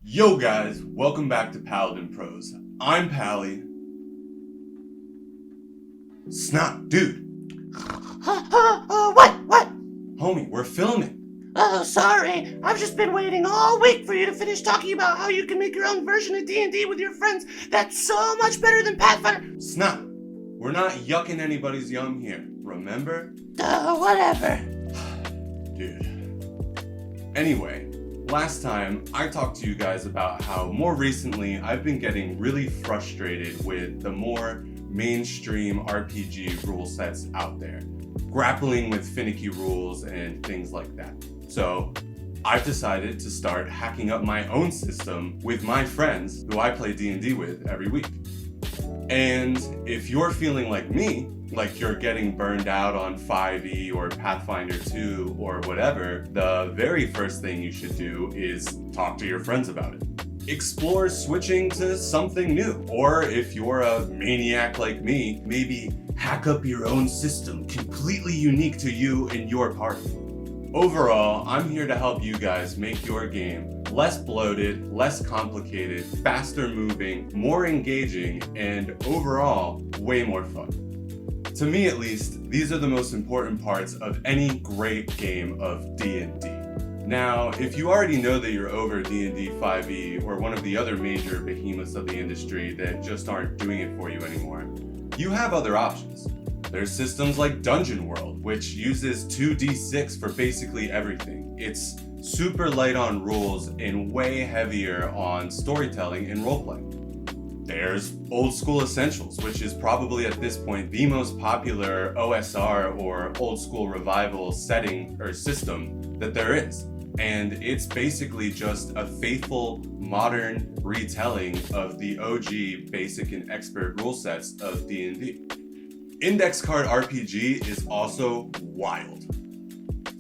Yo guys, welcome back to PaladinProse. I'm Pally. Snot, dude. What? Homie, we're filming. Oh, sorry. I've just been waiting all week for you to finish talking about how you can make your own version of D&D with your friends. That's so much better than Pathfinder. Snot, we're not yucking anybody's yum here, remember? Whatever. Dude. Anyway, last time I talked to you guys about how more recently I've been getting really frustrated with the more mainstream RPG rule sets out there, grappling with finicky rules and things like that. So I've decided to start hacking up my own system with my friends who I play D&D with every week. And if you're feeling like me, like you're getting burned out on 5e or Pathfinder 2 or whatever, the very first thing you should do is talk to your friends about it. Explore switching to something new. Or if you're a maniac like me, maybe hack up your own system completely unique to you and your party. Overall, I'm here to help you guys make your game less bloated, less complicated, faster moving, more engaging, and overall, way more fun. To me at least, these are the most important parts of any great game of D&D. Now, if you already know that you're over D&D 5e or one of the other major behemoths of the industry that just aren't doing it for you anymore, you have other options. There's systems like Dungeon World, which uses 2d6 for basically everything. It's super light on rules and way heavier on storytelling and roleplaying. There's Old School Essentials, which is probably at this point the most popular OSR or Old School Revival setting or system that there is. And it's basically just a faithful, modern retelling of the OG basic and expert rule sets of D&D. Index Card RPG is also wild.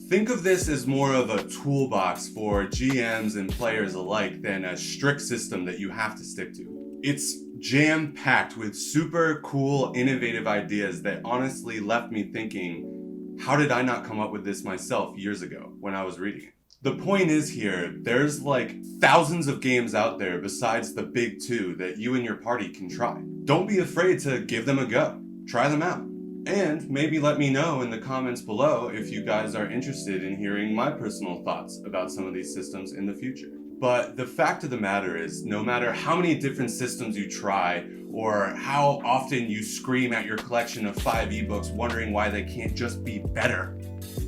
Think of this as more of a toolbox for GMs and players alike than a strict system that you have to stick to. It's jam-packed with super cool, innovative ideas that honestly left me thinking, how did I not come up with this myself years ago when I was reading it? The point is here, there's like thousands of games out there besides the big two that you and your party can try. Don't be afraid to give them a go. Try them out. And maybe let me know in the comments below if you guys are interested in hearing my personal thoughts about some of these systems in the future. But the fact of the matter is, no matter how many different systems you try, or how often you scream at your collection of 5 ebooks wondering why they can't just be better,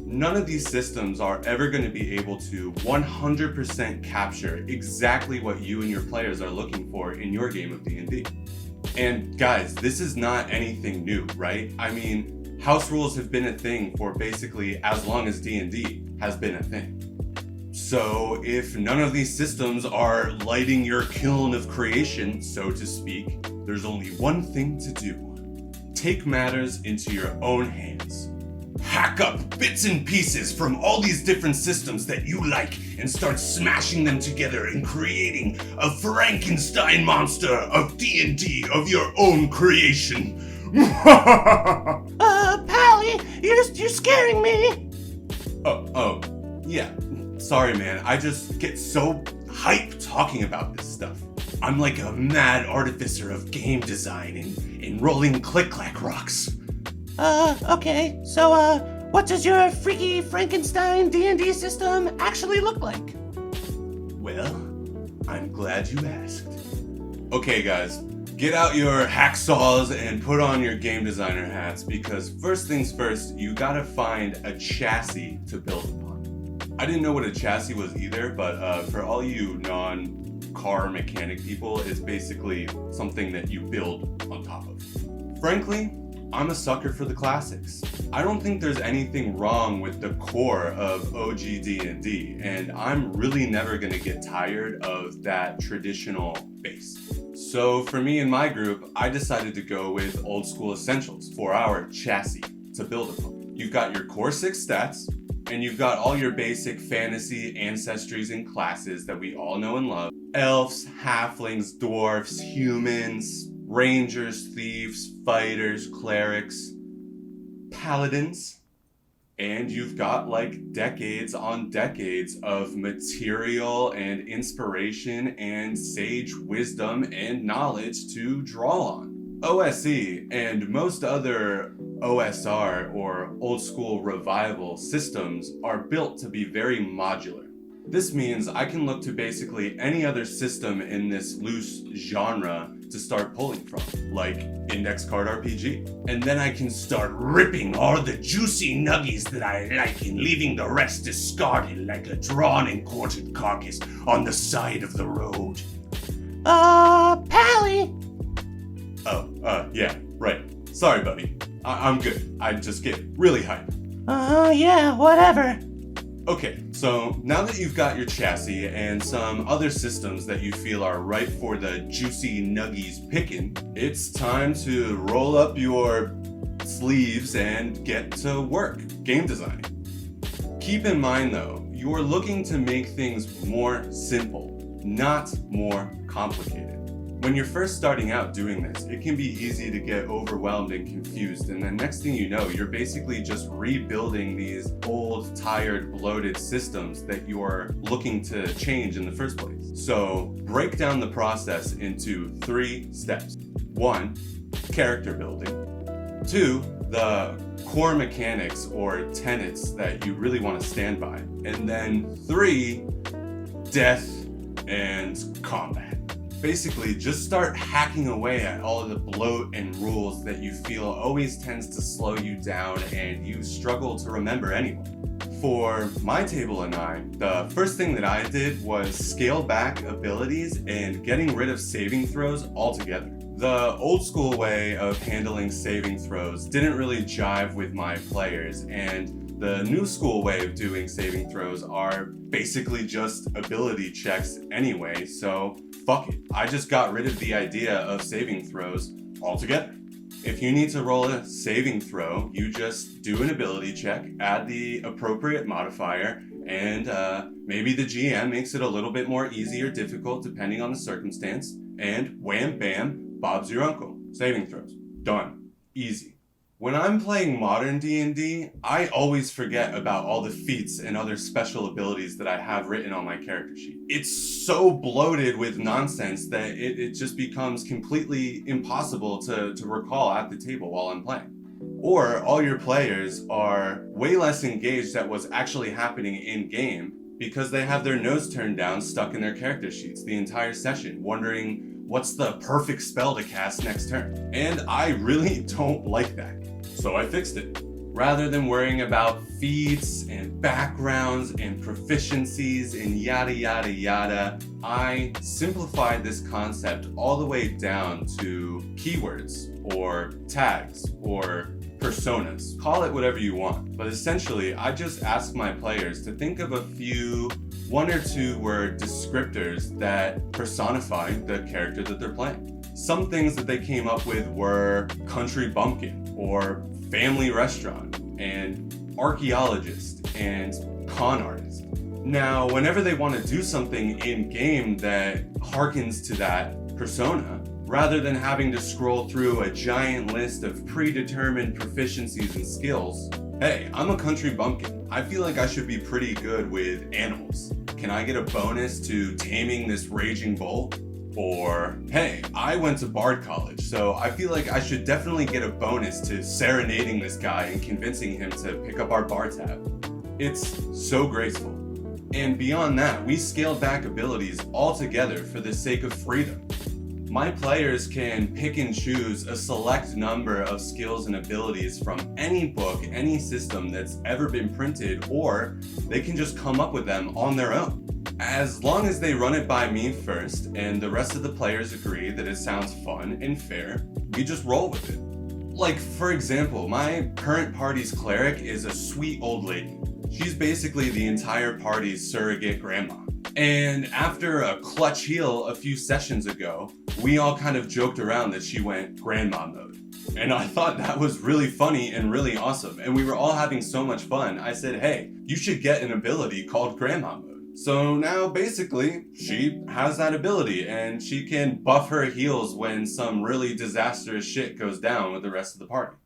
none of these systems are ever going to be able to 100% capture exactly what you and your players are looking for in your game of D&D. And guys, this is not anything new, right? I mean, house rules have been a thing for basically as long as D&D has been a thing. So if none of these systems are lighting your kiln of creation, so to speak, there's only one thing to do. Take matters into your own hands. Hack up bits and pieces from all these different systems that you like and start smashing them together and creating a Frankenstein monster of D&D of your own creation. Pally, you're scaring me. Oh, yeah. Sorry, man. I just get so hyped talking about this stuff. I'm like a mad artificer of game design and rolling click-clack rocks. Okay. So, what does your freaky Frankenstein D&D system actually look like? Well, I'm glad you asked. Okay, guys, get out your hacksaws and put on your game designer hats because first things first, you gotta find a chassis to build upon. I didn't know what a chassis was either, but for all you non-car mechanic people, it's basically something that you build on top of. Frankly, I'm a sucker for the classics. I don't think there's anything wrong with the core of OG D&D, and I'm really never gonna get tired of that traditional base. So for me and my group, I decided to go with Old School Essentials for our chassis to build upon. You've got your core 6 stats, and you've got all your basic fantasy ancestries and classes that we all know and love. Elves, halflings, dwarfs, humans, rangers, thieves, fighters, clerics, paladins, and you've got like decades on decades of material and inspiration and sage wisdom and knowledge to draw on. OSE and most other OSR or old school revival systems are built to be very modular. This means I can look to basically any other system in this loose genre to start pulling from, like Index Card RPG. And then I can start ripping all the juicy nuggies that I like and leaving the rest discarded like a drawn and quartered carcass on the side of the road. Pally? Yeah, right. Sorry, buddy. I'm good. I just get really hyped. Yeah, whatever. Okay, so now that you've got your chassis and some other systems that you feel are ripe for the juicy nuggies picking, it's time to roll up your sleeves and get to work game designing. Keep in mind though, you're looking to make things more simple, not more complicated. When you're first starting out doing this, it can be easy to get overwhelmed and confused, and the next thing you know, you're basically just rebuilding these old, tired, bloated systems that you're looking to change in the first place. So break down the process into 3 steps. 1, character building. 2, the core mechanics or tenets that you really want to stand by. And then 3, death and combat. Basically, just start hacking away at all of the bloat and rules that you feel always tends to slow you down and you struggle to remember anyway. For my table and I, the first thing that I did was scale back abilities and getting rid of saving throws altogether. The old school way of handling saving throws didn't really jive with my players, and the new school way of doing saving throws are basically just ability checks anyway, so fuck it. I just got rid of the idea of saving throws altogether. If you need to roll a saving throw, you just do an ability check, add the appropriate modifier, and maybe the GM makes it a little bit more easy or difficult depending on the circumstance, and wham bam, Bob's your uncle. Saving throws. Done. Easy. When I'm playing modern D&D, I always forget about all the feats and other special abilities that I have written on my character sheet. It's so bloated with nonsense that it just becomes completely impossible to recall at the table while I'm playing. Or all your players are way less engaged at what's actually happening in-game because they have their nose turned down stuck in their character sheets the entire session, wondering what's the perfect spell to cast next turn. And I really don't like that. So I fixed it. Rather than worrying about feats and backgrounds and proficiencies and yada yada yada, I simplified this concept all the way down to keywords or tags or personas. Call it whatever you want. But essentially, I just ask my players to think of a few 1 or 2 word descriptors that personify the character that they're playing. Some things that they came up with were country bumpkin or family restaurant and archaeologist and con artist. Now, whenever they want to do something in game that harkens to that persona, rather than having to scroll through a giant list of predetermined proficiencies and skills, hey, I'm a country bumpkin. I feel like I should be pretty good with animals. Can I get a bonus to taming this raging bull? Or, hey, I went to Bard College, so I feel like I should definitely get a bonus to serenading this guy and convincing him to pick up our bar tab. It's so graceful. And beyond that, we scaled back abilities altogether for the sake of freedom. My players can pick and choose a select number of skills and abilities from any book, any system that's ever been printed, or they can just come up with them on their own. As long as they run it by me first, and the rest of the players agree that it sounds fun and fair, we just roll with it. Like, for example, my current party's cleric is a sweet old lady. She's basically the entire party's surrogate grandma. And after a clutch heal a few sessions ago, we all kind of joked around that she went grandma mode. And I thought that was really funny and really awesome. And we were all having so much fun. I said, hey, you should get an ability called grandma mode. So now basically she has that ability and she can buff her heals when some really disastrous shit goes down with the rest of the party.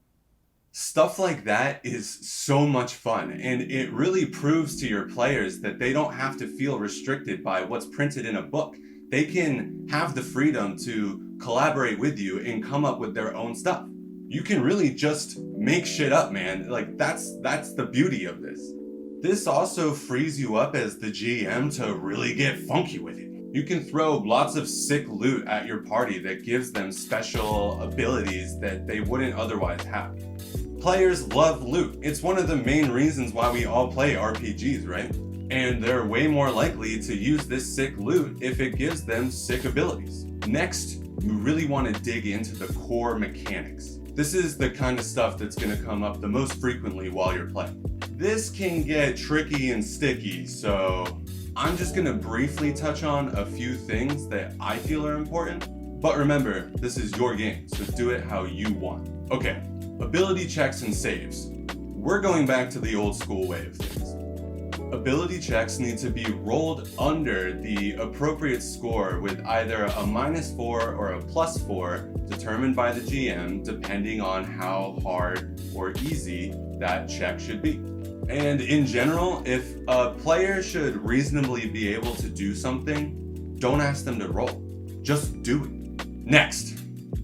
Stuff like that is so much fun, and it really proves to your players that they don't have to feel restricted by what's printed in a book. They can have the freedom to collaborate with you and come up with their own stuff. You can really just make shit up, man. Like, that's the beauty of this. This also frees you up as the GM to really get funky with it. You can throw lots of sick loot at your party that gives them special abilities that they wouldn't otherwise have. Players love loot. It's one of the main reasons why we all play RPGs, right? And they're way more likely to use this sick loot if it gives them sick abilities. Next, you really want to dig into the core mechanics. This is the kind of stuff that's going to come up the most frequently while you're playing. This can get tricky and sticky, so I'm just going to briefly touch on a few things that I feel are important. But remember, this is your game, so do it how you want. Okay, ability checks and saves. We're going back to the old school way of things. Ability checks need to be rolled under the appropriate score with either a -4 or a +4 determined by the GM depending on how hard or easy that check should be. And in general, if a player should reasonably be able to do something, don't ask them to roll. Just do it. Next,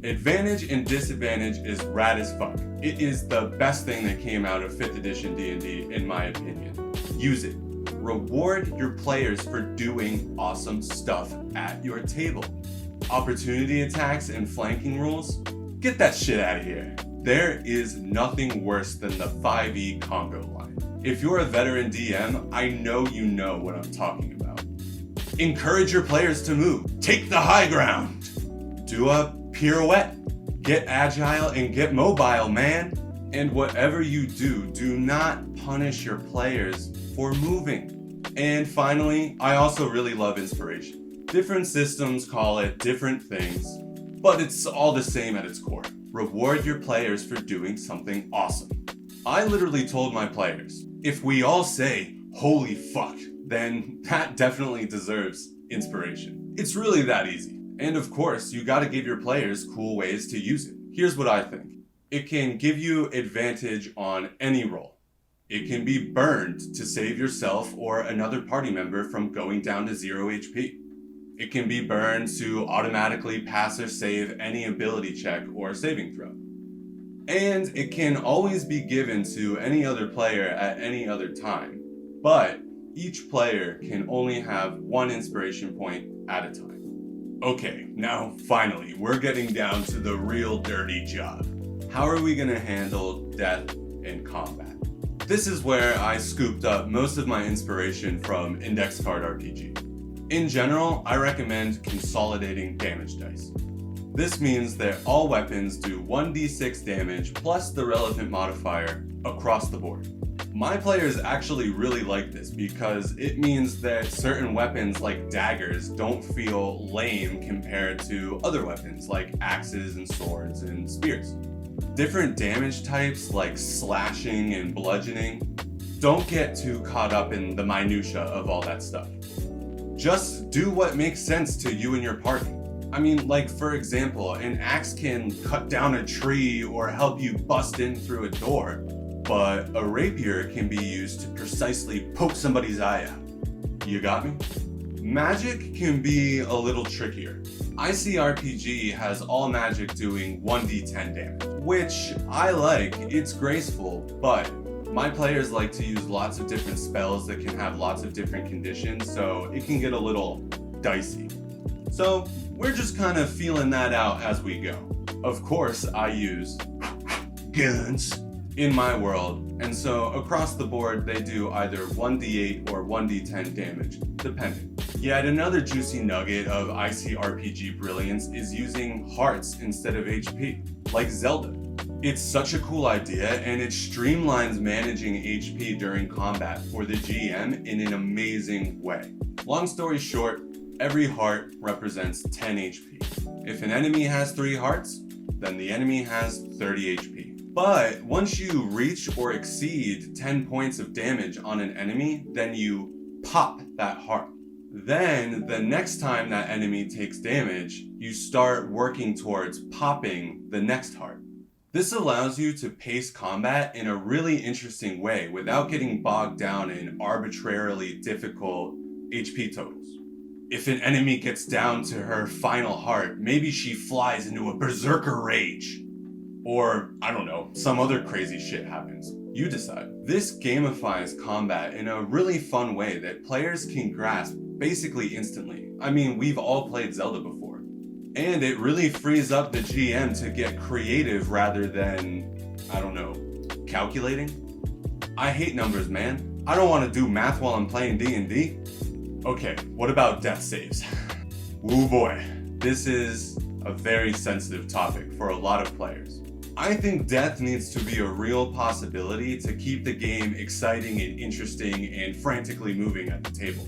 advantage and disadvantage is rad as fuck. It is the best thing that came out of 5th edition D&D in my opinion. Use it. Reward your players for doing awesome stuff at your table. Opportunity attacks and flanking rules? Get that shit out of here. There is nothing worse than the 5e combo line. If you're a veteran DM, I know you know what I'm talking about. Encourage your players to move. Take the high ground. Do a pirouette. Get agile and get mobile, man. And whatever you do, do not punish your players for moving. And finally, I also really love inspiration. Different systems call it different things, but it's all the same at its core. Reward your players for doing something awesome. I literally told my players, if we all say, holy fuck, then that definitely deserves inspiration. It's really that easy. And of course, you gotta give your players cool ways to use it. Here's what I think. It can give you advantage on any roll. It can be burned to save yourself or another party member from going down to 0 HP. It can be burned to automatically pass or save any ability check or saving throw. And it can always be given to any other player at any other time, but each player can only have one inspiration point at a time. Okay, now finally, we're getting down to the real dirty job. How are we going to handle death in combat? This is where I scooped up most of my inspiration from Index Card RPG. In general, I recommend consolidating damage dice. This means that all weapons do 1d6 damage plus the relevant modifier across the board. My players actually really like this because it means that certain weapons like daggers don't feel lame compared to other weapons like axes and swords and spears. Different damage types like slashing and bludgeoning, don't get too caught up in the minutia of all that stuff. Just do what makes sense to you and your party. I mean, like for example, an axe can cut down a tree or help you bust in through a door, but a rapier can be used to precisely poke somebody's eye out. You got me? Magic can be a little trickier. ICRPG has all magic doing 1d10 damage, which I like, it's graceful, but my players like to use lots of different spells that can have lots of different conditions, so it can get a little dicey. So we're just kind of feeling that out as we go. Of course, I use guns in my world, and so across the board they do either 1d8 or 1d10 damage, depending. Yet another juicy nugget of ICRPG brilliance is using hearts instead of HP, like Zelda. It's such a cool idea, and it streamlines managing HP during combat for the GM in an amazing way. Long story short, every heart represents 10 HP. If an enemy has 3 hearts, then the enemy has 30 HP. But once you reach or exceed 10 points of damage on an enemy, then you pop that heart. Then, the next time that enemy takes damage, you start working towards popping the next heart. This allows you to pace combat in a really interesting way without getting bogged down in arbitrarily difficult HP totals. If an enemy gets down to her final heart, maybe she flies into a berserker rage. Or, I don't know, some other crazy shit happens. You decide. This gamifies combat in a really fun way that players can grasp basically instantly. I mean, we've all played Zelda before. And it really frees up the GM to get creative rather than, I don't know, calculating. I hate numbers, man. I don't want to do math while I'm playing D&D. Okay, what about death saves? Woo boy, this is a very sensitive topic for a lot of players. I think death needs to be a real possibility to keep the game exciting and interesting and frantically moving at the table.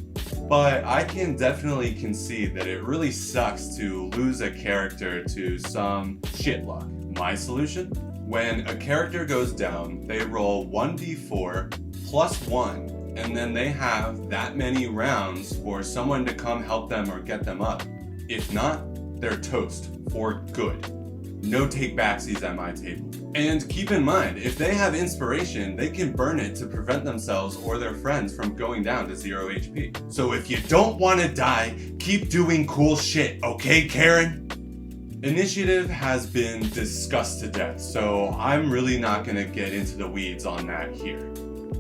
But I can definitely concede that it really sucks to lose a character to some shit luck. My solution? When a character goes down, they roll 1d4 plus 1, and then they have that many rounds for someone to come help them or get them up. If not, they're toast for good. No take-backsies at my table. And keep in mind, if they have inspiration, they can burn it to prevent themselves or their friends from going down to 0 HP. So if you don't want to die, keep doing cool shit, okay, Karen? Initiative has been discussed to death, so I'm really not gonna get into the weeds on that here.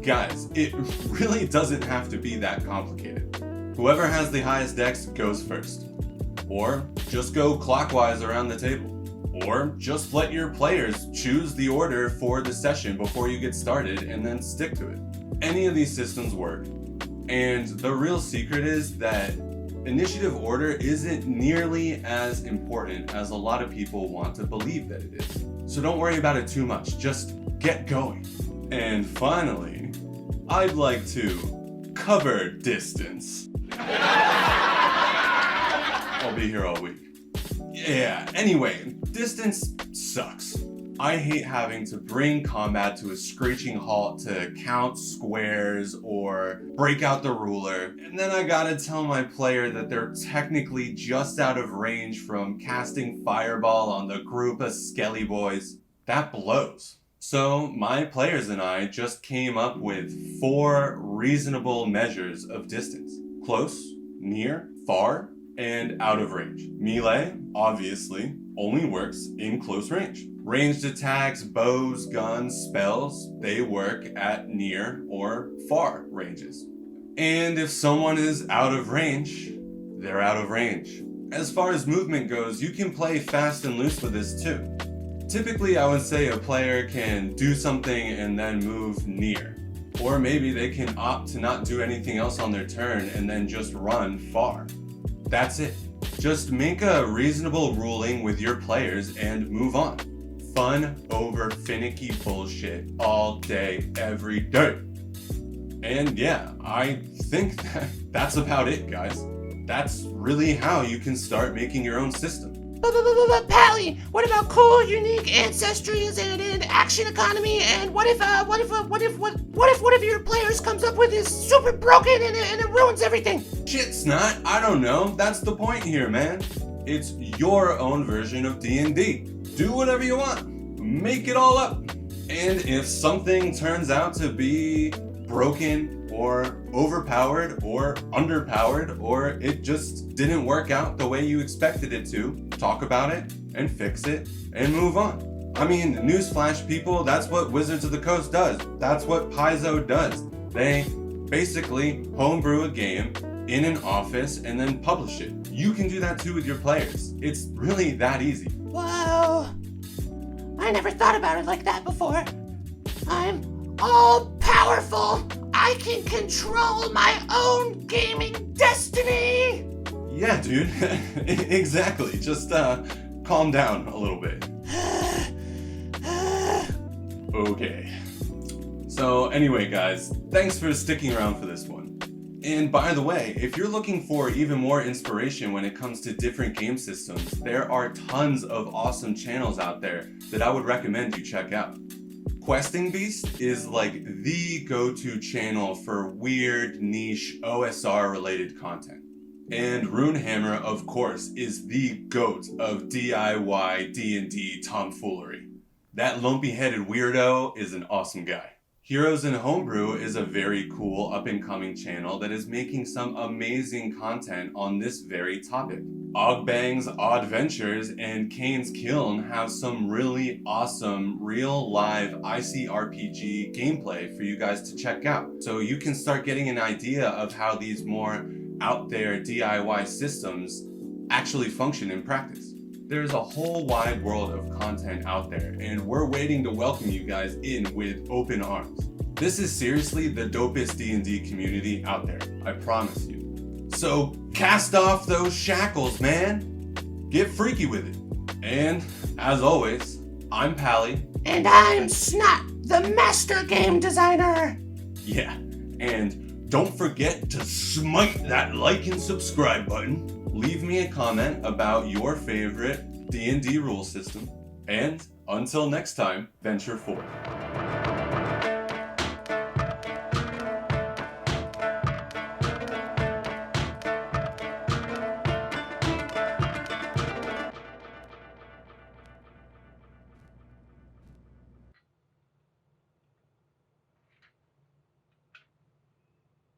Guys, it really doesn't have to be that complicated. Whoever has the highest dex goes first. Or just go clockwise around the table. Or just let your players choose the order for the session before you get started and then stick to it. Any of these systems work. And the real secret is that initiative order isn't nearly as important as a lot of people want to believe that it is. So don't worry about it too much, just get going. And finally, I'd like to cover distance. I'll be here all week. Yeah, anyway, distance sucks. I hate having to bring combat to a screeching halt to count squares or break out the ruler, and then I gotta tell my player that they're technically just out of range from casting Fireball on the group of Skelly boys. That blows. So my players and I just came up with 4 reasonable measures of distance. Close, near, far, and out of range. Melee, obviously, only works in close range. Ranged attacks, bows, guns, spells, they work at near or far ranges. And if someone is out of range, they're out of range. As far as movement goes, you can play fast and loose with this too. Typically, I would say a player can do something and then move near. Or maybe they can opt to not do anything else on their turn and then just run far. That's it. Just make a reasonable ruling with your players and move on. Fun over finicky bullshit all day, every day. And yeah, I think that's about it, guys. That's really how you can start making your own system. Pally, what about cool, unique ancestries and action economy? And what if one of your players comes up with is super broken and it ruins everything? Shit, Snot, I don't know. That's the point here, man. It's your own version of D&D. Do whatever you want. Make it all up. And if something turns out to be broken or overpowered or underpowered, or it just didn't work out the way you expected it to, talk about it and fix it and move on. I mean, newsflash people, that's what Wizards of the Coast does. That's what Paizo does. They basically homebrew a game in an office and then publish it. You can do that too with your players. It's really that easy. Whoa, I never thought about it like that before. I'm all powerful. I can control my own gaming destiny! Yeah, dude. Exactly. Just calm down a little bit. Okay. So anyway, guys, thanks for sticking around for this one. And by the way, if you're looking for even more inspiration when it comes to different game systems, there are tons of awesome channels out there that I would recommend you check out. Questing Beast is like the go-to channel for weird, niche, OSR-related content. And Runehammer, of course, is the GOAT of DIY D&D tomfoolery. That lumpy-headed weirdo is an awesome guy. Heroes in Homebrew is a very cool up-and-coming channel that is making some amazing content on this very topic. Ogbang's Odd Ventures and Kane's Kiln have some really awesome real live ICRPG gameplay for you guys to check out. So you can start getting an idea of how these more out there DIY systems actually function in practice. There's a whole wide world of content out there, and we're waiting to welcome you guys in with open arms. This is seriously the dopest D&D community out there, I promise you. So cast off those shackles, man. Get freaky with it. And as always, I'm Pally. And I'm Snot, the master game designer. Yeah, and don't forget to smite that like and subscribe button. Leave me a comment about your favorite D&D rule system. And until next time, venture forth.